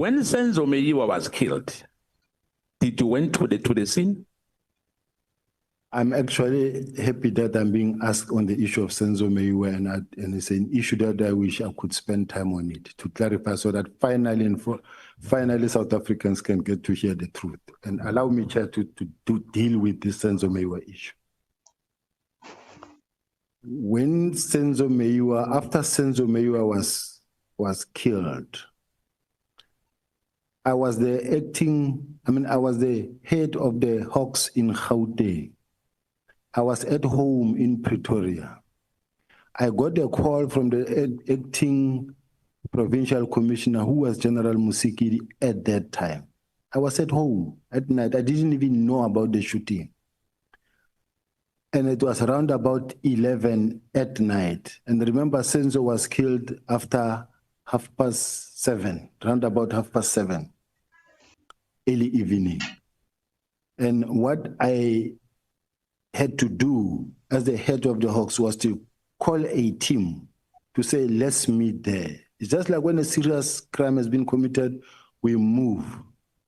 When Senzo Meyiwa was killed, did you went to the scene? I'm actually happy that I'm being asked on the issue of Senzo Meyiwa, and it's an issue that I wish I could spend time on it to clarify, so that finally South Africans can get to hear the truth. And allow me, Chair, to deal with this Senzo Meyiwa issue. When Senzo Meyiwa, after Senzo Meyiwa was killed, I was the head of the Hawks in Gauteng. I was at home in Pretoria. I got a call from the acting provincial commissioner, who was General Musikiri at that time. I was at home at night. I didn't even know about the shooting. And it was around about 11 at night. And remember, Senzo was killed after 7:30, around about 7:30, early evening. And what I had to do as the head of the Hawks was to call a team to say, let's meet there. It's just like when a serious crime has been committed, we move,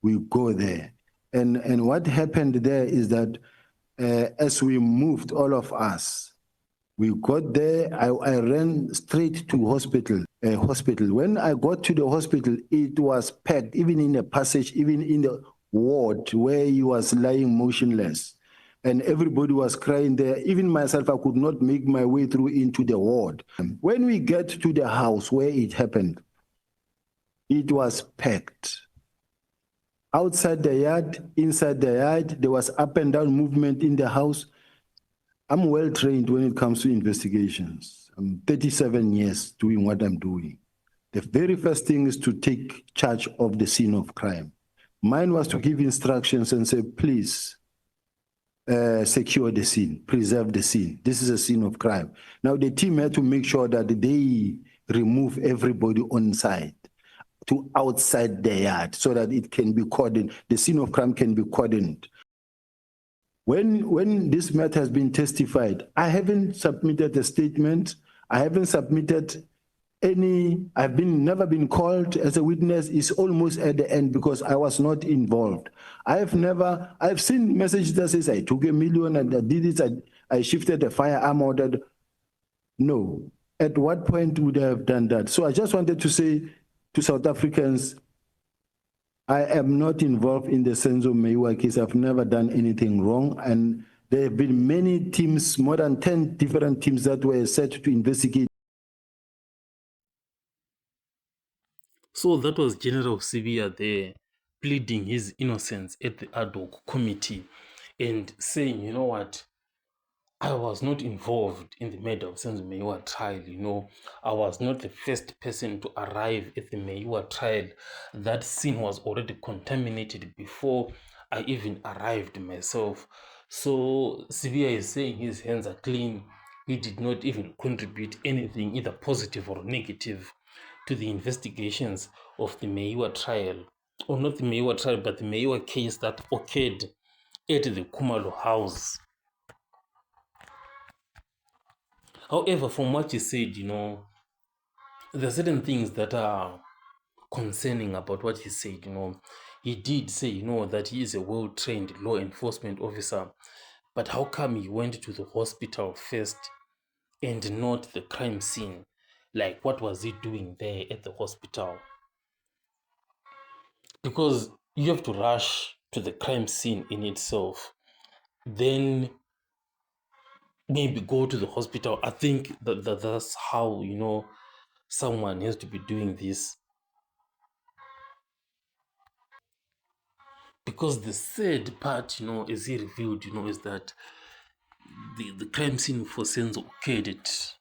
we go there. And what happened there is that as we moved, all of us, we got there. I ran straight to hospital. When I got to the hospital, it was packed, even in the passage, even in the ward where he was lying motionless. And everybody was crying there. Even myself, I could not make my way through into the ward. When we get to the house where it happened, it was packed. Outside the yard, inside the yard, there was up and down movement in the house. I'm well trained when it comes to investigations. I'm 37 years doing what I'm doing. The very first thing is to take charge of the scene of crime. Mine was to give instructions and say, please, secure the scene, preserve the scene. This is a scene of crime. Now the team had to make sure that they remove everybody on site to outside the yard so that it can be cordoned, the scene of crime can be cordoned. When this matter has been testified, I haven't submitted a statement, I haven't submitted I've never been called as a witness. It's almost at the end because I was not involved. I've seen messages that says I took $1 million and I did this, I shifted the firearm order. No, at what point would I have done that? So I just wanted to say to South Africans, I am not involved in the Senzo Meyiwa case. I've never done anything wrong. And there have been many teams, more than 10 different teams that were set to investigate. So that was General Sibiya there pleading his innocence at the ad hoc committee and saying, you know what, I was not involved in the murder of Senzo Meyiwa trial. I was not the first person to arrive at the Meyiwa trial. That scene was already contaminated before I even arrived myself. So Sibiya is saying his hands are clean. He did not even contribute anything, either positive or negative, to the investigations of the Meyiwa trial. Or not the Meyiwa trial, but the Meyiwa case that occurred at the Kumalo house. However, from what he said, there are certain things that are concerning about what he said. He did say, that he is a well-trained law enforcement officer, but how come he went to the hospital first and not the crime scene? Like, what was he doing there at the hospital? Because you have to rush to the crime scene in itself, then maybe go to the hospital. I think that's how, someone has to be doing this. Because the sad part, as he revealed, is that the crime scene for Senzo occurred at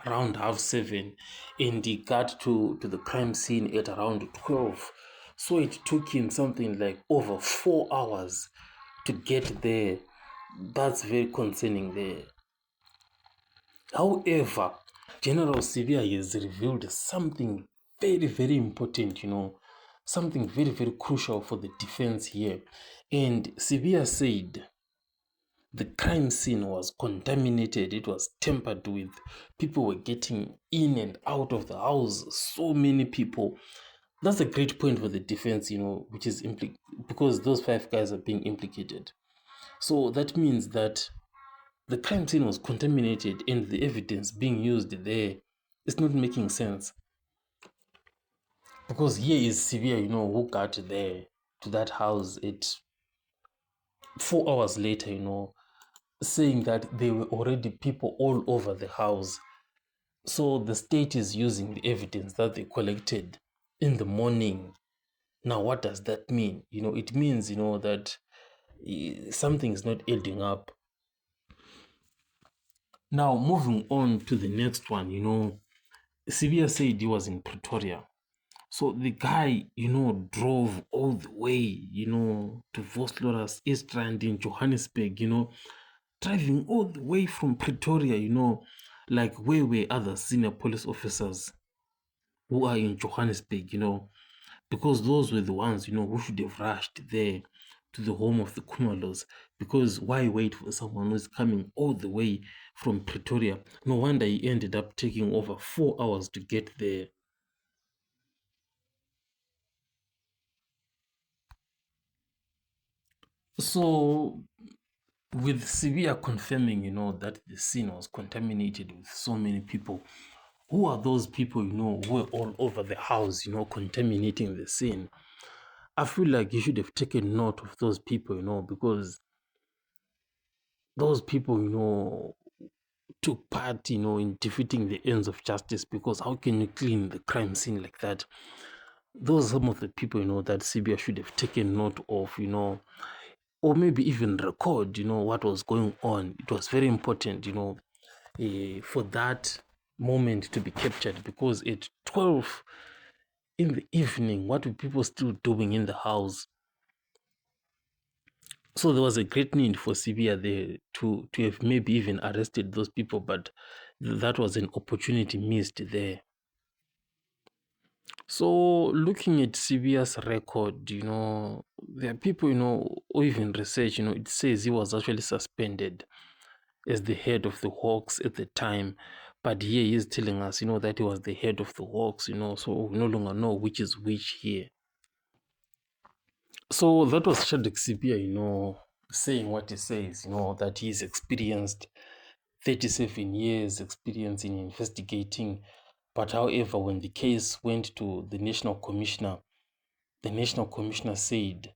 around 7:30, and he got to the crime scene at around 12. So it took him something like over 4 hours to get there. That's very concerning there. However, General Sibiya has revealed something very, very important, something very, very crucial for the defense here. And Sibiya said the crime scene was contaminated, it was tampered with. People were getting in and out of the house, so many people. That's a great point for the defense, which is because those 5 guys are being implicated. So that means that the crime scene was contaminated and the evidence being used there is not making sense. Because here is Sibiya, who got there to that house at 4 hours later, saying that there were already people all over the house. So the state is using the evidence that they collected in the morning. Now, what does that mean? It means, that something is not adding up. Now, moving on to the next one, Sibiya said he was in Pretoria. So the guy, drove all the way, to Vosloorus, East Rand in Johannesburg, driving all the way from Pretoria, like where were other senior police officers who are in Johannesburg, because those were the ones, who should have rushed there to the home of the Kumalos. Because why wait for someone who's coming all the way from Pretoria? No wonder he ended up taking over 4 hours to get there. So, with Sibiya confirming, that the scene was contaminated with so many people, who are those people, who were all over the house, contaminating the scene? I feel like you should have taken note of those people, because those people, took part, in defeating the ends of justice. Because how can you clean the crime scene like that? Those are some of the people, that Sibiya should have taken note of, or maybe even record, what was going on. It was very important, for that moment to be captured, because at 12 in the evening, what were people still doing in the house? So there was a great need for Sibiya there to have maybe even arrested those people, but that was an opportunity missed there. So looking at Sibiya's record, there are people, or even research, it says he was actually suspended as the head of the Hawks at the time. But here he is telling us, that he was the head of the Hawks, so we no longer know which is which here. So that was Shadrack Sibiya, saying what he says, that he's experienced 37 years experience in investigating. But however, when the case went to the National Commissioner said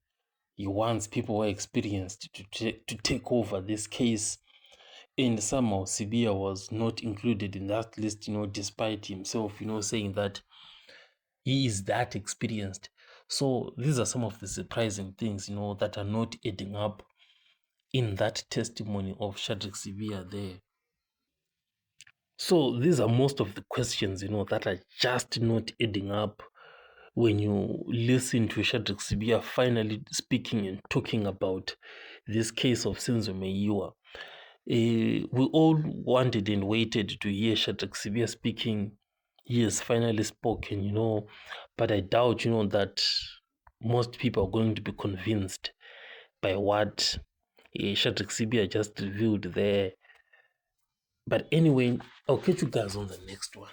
he wants people who are experienced to take over this case. And somehow Sibiya was not included in that list, despite himself, saying that he is that experienced. So these are some of the surprising things, that are not adding up in that testimony of Shadrack Sibiya there. So these are most of the questions, that are just not adding up when you listen to Shadrack Sibiya finally speaking and talking about this case of Senzo Meyiwa. We all wanted and waited to hear Shadrack Sibiya speaking. He has finally spoken, but I doubt, that most people are going to be convinced by what Shadrack Sibiya just revealed there. But anyway, I'll catch you guys on the next one.